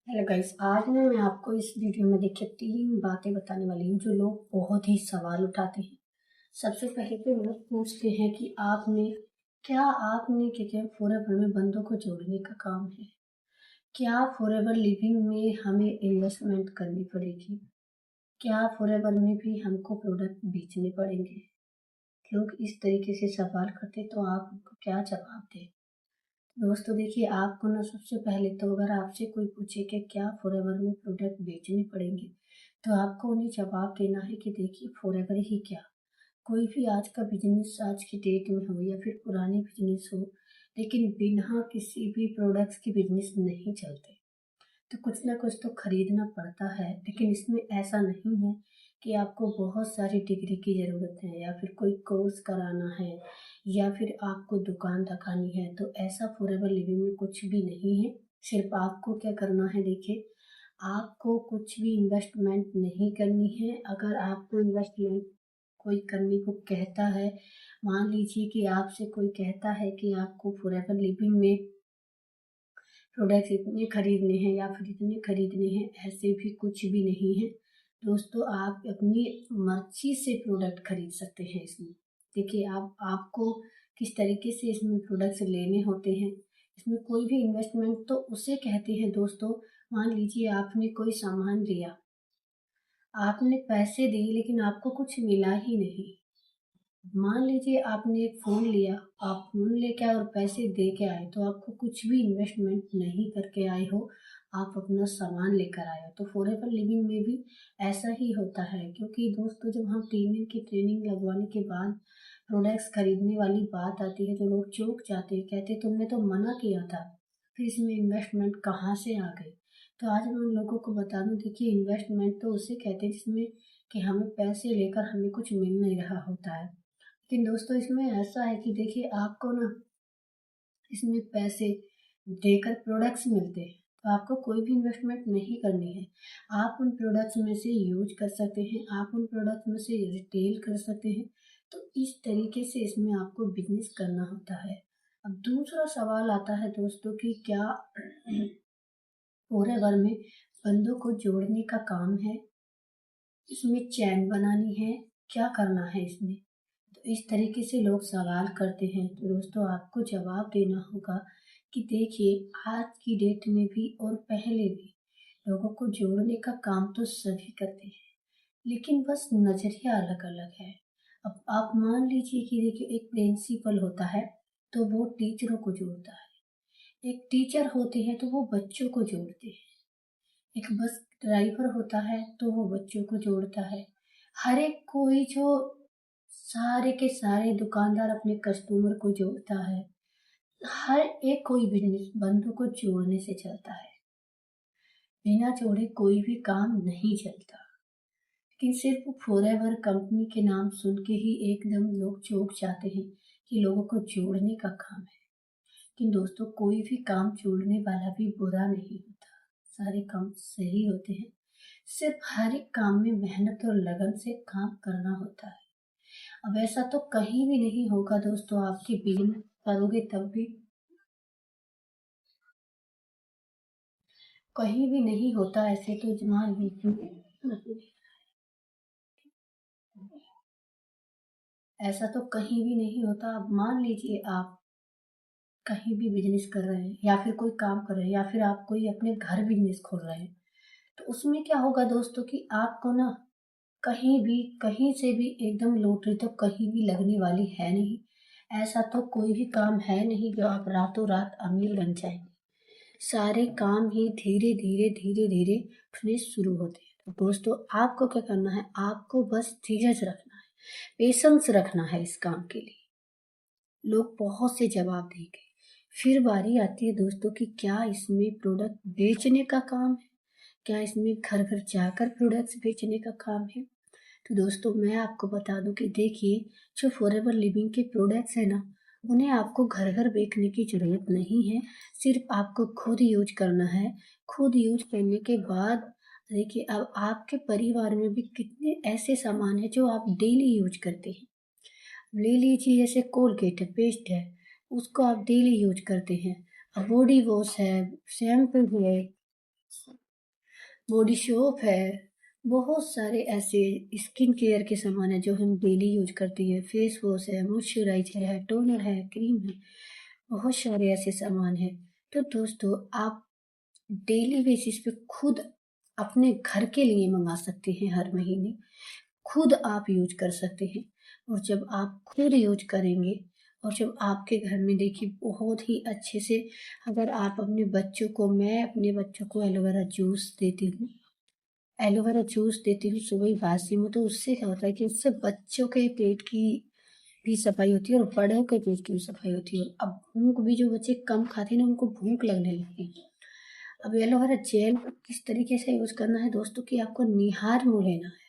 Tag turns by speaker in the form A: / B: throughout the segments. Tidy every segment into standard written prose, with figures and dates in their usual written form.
A: Hello guys, आज मैं आपको इस वीडियो में देखिए 3 बातें बताने वाली हूँ जो लोग बहुत ही सवाल उठाते हैं। सबसे पहले तो लोग पूछते हैं कि आपने क्या फॉरएवर में बंदों को जोड़ने का काम है? क्या फॉरएवर लिविंग में हमें इन्वेस्टमेंट करनी पड़ेगी? क्या फॉरएवर में भी हमको प्रोडक्ट बेचने पड़ेंगे? लोग इस तरीके से सवाल करते तो आप उनको क्या जवाब दें? दोस्तों देखिए, आपको ना सबसे पहले तो अगर आपसे कोई पूछे कि क्या फॉरएवर में प्रोडक्ट बेचने पड़ेंगे, तो आपको उन्हें जवाब देना है कि देखिए फॉरएवर ही क्या, कोई भी आज का बिजनेस आज की डेट में हो या फिर पुराने बिजनेस हो, लेकिन बिना किसी भी प्रोडक्ट्स के बिजनेस नहीं चलते। तो कुछ ना कुछ तो खरीदना पड़ता है, लेकिन इसमें ऐसा नहीं है कि आपको बहुत सारी डिग्री की ज़रूरत है या फिर कोई कोर्स कराना है या फिर आपको दुकान रखानी है। तो ऐसा फॉरएवर लिविंग में कुछ भी नहीं है। सिर्फ आपको क्या करना है, देखिए आपको कुछ भी इन्वेस्टमेंट नहीं करनी है। अगर आपको इन्वेस्टमेंट कोई करने को कहता है, मान लीजिए कि आपसे कोई कहता है कि आपको फॉरएवर लिविंग में प्रोडक्ट्स इतने खरीदने हैं या फिर इतने खरीदने हैं, ऐसे भी कुछ भी नहीं है। दोस्तों, आप अपनी मर्ज़ी से प्रोडक्ट खरीद सकते हैं इसमें। देखिए, आपको किस तरीके से इसमें प्रोडक्ट्स लेने होते हैं। इसमें कोई भी इन्वेस्टमेंट तो उसे कहते हैं दोस्तों, मान लीजिए आपने कोई सामान लिया, आपने पैसे दिए लेकिन आपको कुछ मिला ही नहीं। मान लीजिए आपने एक फ़ोन लिया, आप फ़ोन लेके आए और पैसे दे के आए, तो आपको कुछ भी इन्वेस्टमेंट नहीं करके आए हो, आप अपना सामान लेकर आए हो। तो फॉरएवर लिविंग में भी ऐसा ही होता है, क्योंकि दोस्तों जब हम 3 दिन की ट्रेनिंग लगवाने के बाद प्रोडक्ट्स खरीदने वाली बात आती है, तो लोग चौंक जाते हैं, कहते तुमने तो मना किया था, फिर इसमें इन्वेस्टमेंट कहाँ से आ गई? तो आज मैं उन लोगों को बता दूँ, देखिए इन्वेस्टमेंट तो उसे कहते हैं जिसमें कि हमें पैसे लेकर हमें कुछ मिल नहीं रहा होता है। लेकिन दोस्तों इसमें ऐसा है कि देखिए आपको ना इसमें पैसे देकर प्रोडक्ट्स मिलते हैं, तो आपको कोई भी इन्वेस्टमेंट नहीं करनी है। आप उन प्रोडक्ट्स में से यूज कर सकते हैं, आप उन प्रोडक्ट्स में से रिटेल कर सकते हैं। तो इस तरीके से इसमें आपको बिजनेस करना होता है। अब दूसरा सवाल आता है दोस्तों कि क्या पूरे घर में बंदों को जोड़ने का काम है, इसमें चैन बनानी है, क्या करना है इसमें? तो इस तरीके से लोग सवाल करते हैं, तो दोस्तों आपको जवाब देना होगा कि देखिए आज की डेट में भी और पहले भी लोगों को जोड़ने का काम तो सभी करते हैं, लेकिन बस नज़रिया अलग-अलग है। अब आप मान लीजिए कि देखिए एक प्रिंसिपल होता है, तो वो टीचरों को जोड़ता है। एक टीचर होते हैं तो वो बच्चों को जोड़ते हैं। एक बस ड्राइवर होता है तो वो बच्चों को जोड़ता है। हर एक कोई जो सारे के सारे दुकानदार अपने कस्टमर को जोड़ता है। हर एक कोई बिजनेस बंदों को जोड़ने से चलता है। बिना जोड़े कोई भी काम नहीं चलता। लेकिन सिर्फ फॉरएवर कंपनी के नाम सुन के ही एकदम लोग चौंक जाते हैं कि लोगों को जोड़ने का काम है। लेकिन दोस्तों कोई भी काम जोड़ने वाला भी बुरा नहीं होता। सारे काम सही होते हैं। सिर्फ हर एक काम में मेहनत और लगन से काम करना होता है। अब ऐसा तो कहीं भी नहीं होगा दोस्तों, आपकी बिजनेस करोगे तब भी कहीं भी नहीं होता ऐसे, तो मान लीजिए ऐसा तो कहीं भी नहीं होता। अब मान लीजिए आप कहीं भी बिजनेस कर रहे हैं या फिर कोई काम कर रहे हैं या फिर आप कोई अपने घर बिजनेस खोल रहे हैं, तो उसमें क्या होगा दोस्तों कि आपको ना कहीं भी कहीं से भी एकदम लॉटरी तो कहीं भी लगने वाली है नहीं। ऐसा तो कोई भी काम है नहीं जो आप रातों रात अमीर बन जाएंगे। सारे काम ही धीरे धीरे धीरे धीरे उठने शुरू होते हैं। तो दोस्तों आपको क्या करना है, आपको बस धीरज रखना है, पेशेंस रखना है इस काम के लिए। लोग बहुत से जवाब देंगे। फिर बारी आती है दोस्तों कि क्या इसमें प्रोडक्ट बेचने का काम है, क्या इसमें घर घर जाकर प्रोडक्ट्स बेचने का काम है? तो दोस्तों मैं आपको बता दूं कि देखिए जो फॉरएवर लिविंग के प्रोडक्ट्स हैं ना, उन्हें आपको घर घर बेचने की ज़रूरत नहीं है। सिर्फ आपको खुद यूज करना है। खुद यूज करने के बाद देखिए अब आपके परिवार में भी कितने ऐसे सामान हैं जो आप डेली यूज करते हैं। ले लीजिए जैसे कोलगेट है, पेस्ट है, उसको आप डेली यूज करते हैं। अब बॉडी वॉश है, शैम्पू है, बॉडी सोप है, बहुत सारे ऐसे स्किन केयर के सामान है जो हम डेली यूज करते हैं। फेस वॉश है, मॉइस्चराइजर है, टोनर है, क्रीम है, बहुत सारे ऐसे सामान है। तो दोस्तों आप डेली बेसिस पे खुद अपने घर के लिए मंगा सकते हैं, हर महीने खुद आप यूज कर सकते हैं। और जब आप खुद यूज करेंगे और जब आपके घर में देखिए बहुत ही अच्छे से, अगर आप अपने बच्चों को, मैं अपने बच्चों को एलोवेरा जूस देती हूँ, एलोवेरा जूस देती हूँ सुबह ही बासी में, तो उससे क्या होता है कि उससे बच्चों के पेट की भी सफाई होती है और बड़ों के पेट की भी सफाई होती है। अब भूख भी, जो बच्चे कम खाते हैं ना उनको भूख लगने लगती है। अब एलोवेरा जेल किस तरीके से यूज करना है दोस्तों कि आपको निहार मुँह लेना है।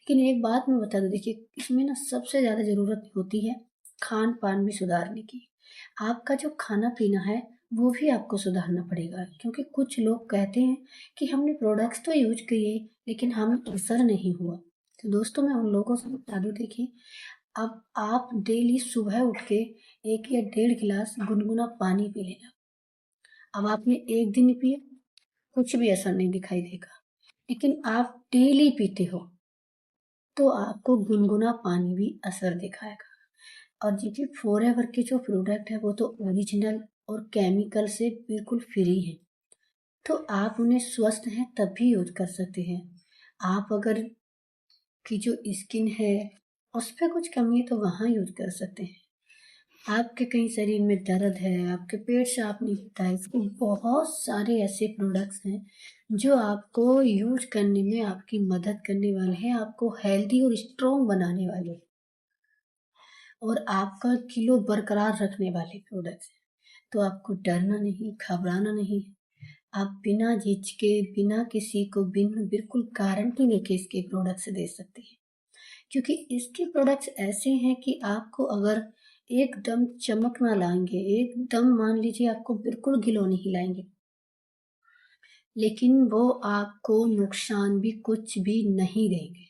A: लेकिन एक बात मैं बता दूं, देखिए इसमें ना सबसे ज़्यादा ज़रूरत होती है खान पान भी सुधारने की। आपका जो खाना पीना है वो भी आपको सुधारना पड़ेगा, क्योंकि कुछ लोग कहते हैं कि हमने प्रोडक्ट्स तो यूज किए लेकिन हम असर नहीं हुआ। तो दोस्तों मैं उन लोगों से बता दूं, देखिए अब आप डेली सुबह उठ के 1 या 1.5 गिलास गुनगुना पानी पी लेना। अब आपने एक दिन पिए, कुछ भी असर नहीं दिखाई देगा, लेकिन आप डेली पीते हो तो आपको गुनगुना पानी भी असर दिखाएगा। और देखिए फॉरएवर के जो प्रोडक्ट है वो तो ओरिजिनल और केमिकल से बिल्कुल फ्री है, तो आप उन्हें स्वस्थ हैं तब भी यूज कर सकते हैं। आप अगर की जो स्किन है उस पर कुछ कमी है तो वहाँ यूज कर सकते हैं। आपके कहीं शरीर में दर्द है, आपके पेट साफ नहीं होता है, इसके बहुत सारे ऐसे प्रोडक्ट्स हैं जो आपको यूज करने में आपकी मदद करने वाले हैं, आपको हेल्दी और स्ट्रॉन्ग बनाने वाले हैं और आपका किलो बरकरार रखने वाले प्रोडक्ट्स हैं। तो आपको डरना नहीं, घबराना नहीं। आप बिना झिझके, बिना किसी को बिल्कुल गारंटी लेके इसके प्रोडक्ट्स दे सकते हैं, क्योंकि इसके प्रोडक्ट्स ऐसे हैं कि आपको अगर एकदम चमक ना लाएंगे, एकदम मान लीजिए आपको बिल्कुल ग्लो नहीं लाएंगे, लेकिन वो आपको नुकसान भी कुछ भी नहीं देंगे।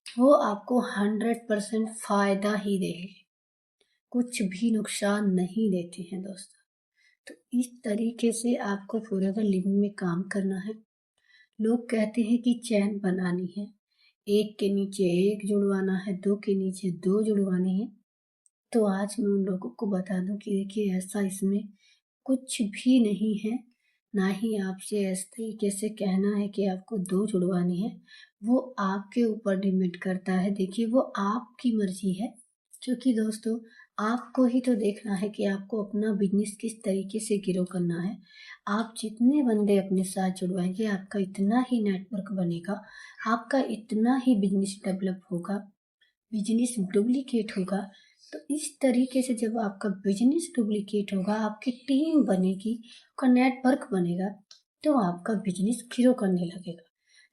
A: वो आपको 100% फायदा ही देंगे, कुछ भी नुकसान नहीं देते हैं दोस्तों। तो इस तरीके से आपको फॉरएवर लिविंग में काम करना है। लोग कहते हैं कि चैन बनानी है, एक के नीचे एक जुड़वाना है, दो के नीचे दो जुड़वाने हैं। तो आज मैं उन लोगों को बता दूं कि देखिए ऐसा इसमें कुछ भी नहीं है, ना ही आपसे इस तरीके से कहना है कि आपको दो जुड़वानी है। वो आपके ऊपर डिपेंड करता है, देखिए वो आपकी मर्जी है, क्योंकि दोस्तों आपको ही तो देखना है कि आपको अपना बिजनेस किस तरीके से ग्रो करना है। आप जितने बंदे अपने साथ जुड़वाएंगे आपका इतना ही नेटवर्क बनेगा, आपका इतना ही बिजनेस डेवलप होगा, बिजनेस डुप्लीकेट होगा। तो इस तरीके से जब आपका बिजनेस डुप्लीकेट होगा, आपकी टीम बनेगी, आपका नेटवर्क बनेगा, तो आपका बिजनेस ग्रो करने लगेगा।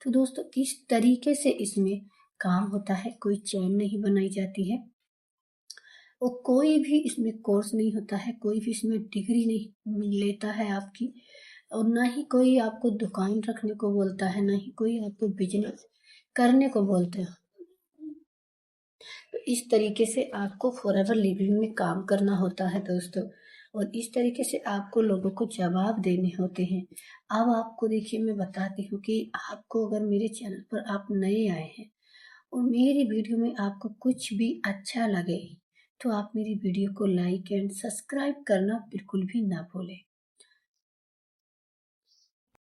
A: तो दोस्तों इस तरीके से इसमें काम होता है, कोई चैन नहीं बनाई जाती है और कोई भी इसमें कोर्स नहीं होता है, कोई भी इसमें डिग्री नहीं लेता है आपकी, और ना ही कोई आपको दुकान रखने को बोलता है, ना ही कोई आपको बिजनेस करने को बोलते हैं। तो इस तरीके से आपको फॉरएवर लिविंग में काम करना होता है दोस्तों, और इस तरीके से आपको लोगों को जवाब देने होते हैं। अब आपको देखिए मैं बताती हूँ कि आपको अगर मेरे चैनल पर आप नए आए हैं और मेरी वीडियो में आपको कुछ भी अच्छा लगे तो आप मेरी वीडियो को लाइक एंड सब्सक्राइब करना बिल्कुल भी ना भूलें।